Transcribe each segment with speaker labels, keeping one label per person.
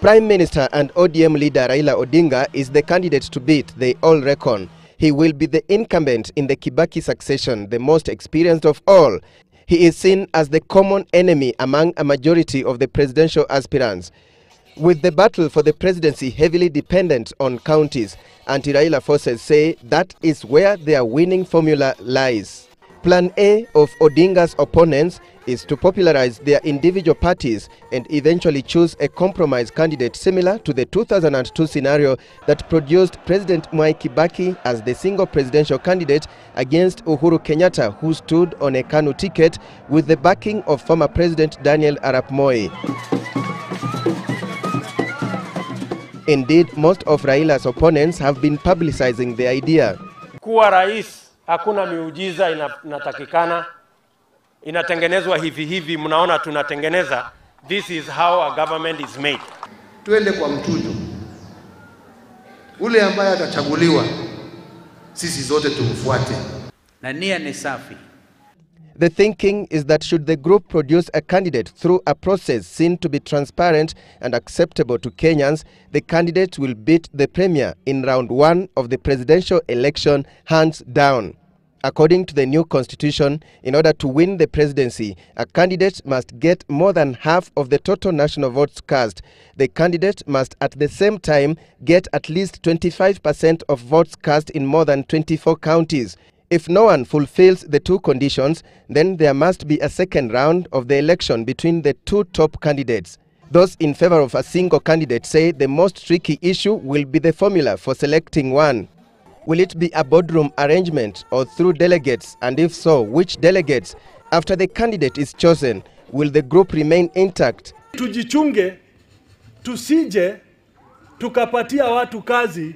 Speaker 1: Prime Minister and ODM leader Raila Odinga is the candidate to beat, they all reckon. He will be the incumbent in the Kibaki succession, the most experienced of all. He is seen as the common enemy among a majority of the presidential aspirants. With the battle for the presidency heavily dependent on counties, anti-Raila forces say that is where their winning formula lies. Plan A of Odinga's opponents is to popularize their individual parties and eventually choose a compromise candidate similar to the 2002 scenario that produced President Mwai Kibaki as the single presidential candidate against Uhuru Kenyatta, who stood on a KANU ticket with the backing of former President Daniel Arap Moi. Indeed, most of Raila's opponents have been publicizing the idea.
Speaker 2: Kuwa rais hakuna miujiza inatakikana, inatengenezwa hivi mnaona tunatengeneza. This is how a government is made.
Speaker 3: Tuende kwa mchujo. Ule ambaye atachaguliwa sisi zote tumfuate.
Speaker 4: Na nia ni safi.
Speaker 1: The thinking is that should the group produce a candidate through a process seen to be transparent and acceptable to Kenyans, the candidate will beat the premier in round 1 of the presidential election hands down. According to the new constitution, in order to win the presidency, a candidate must get more than half of the total national votes cast. The candidate must at the same time get at least 25% of votes cast in more than 24 counties. If no one fulfills the two conditions, then there must be a second round of the election between the two top candidates. Those in favor of a single candidate say the most tricky issue will be the formula for selecting one. Will it be a boardroom arrangement or through delegates, and if so, which delegates? After the candidate is chosen, will the group remain intact?
Speaker 5: Tujichunge, tusije, tukapatia watu kazi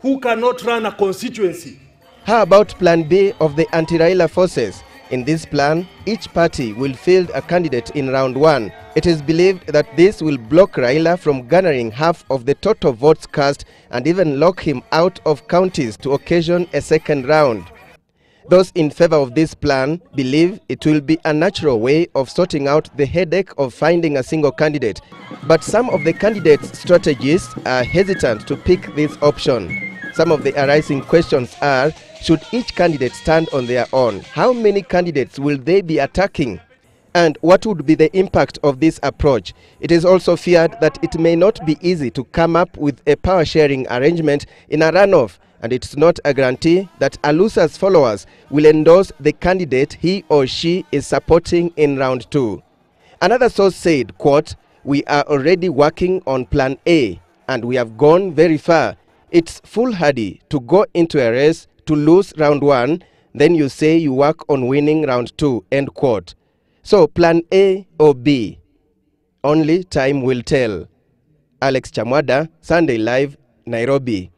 Speaker 5: who cannot run a constituency.
Speaker 1: How about Plan B of the anti-Raila forces? In this plan, each party will field a candidate in round 1. It is believed that this will block Raila from garnering half of the total votes cast and even lock him out of counties to occasion a second round. Those in favor of this plan believe it will be a natural way of sorting out the headache of finding a single candidate. But some of the candidates' strategists are hesitant to pick this option. Some of the arising questions are, should each candidate stand on their own? How many candidates will they be attacking? And what would be the impact of this approach? It is also feared that it may not be easy to come up with a power-sharing arrangement in a runoff, and it's not a guarantee that Alusa's followers will endorse the candidate he or she is supporting in round 2. Another source said, quote, "We are already working on Plan A, and we have gone very far. It's foolhardy to go into a race to lose round 1, then you say you work on winning round 2, end quote. So Plan A or B? Only time will tell. Alex Chamwada, Sunday Live, Nairobi.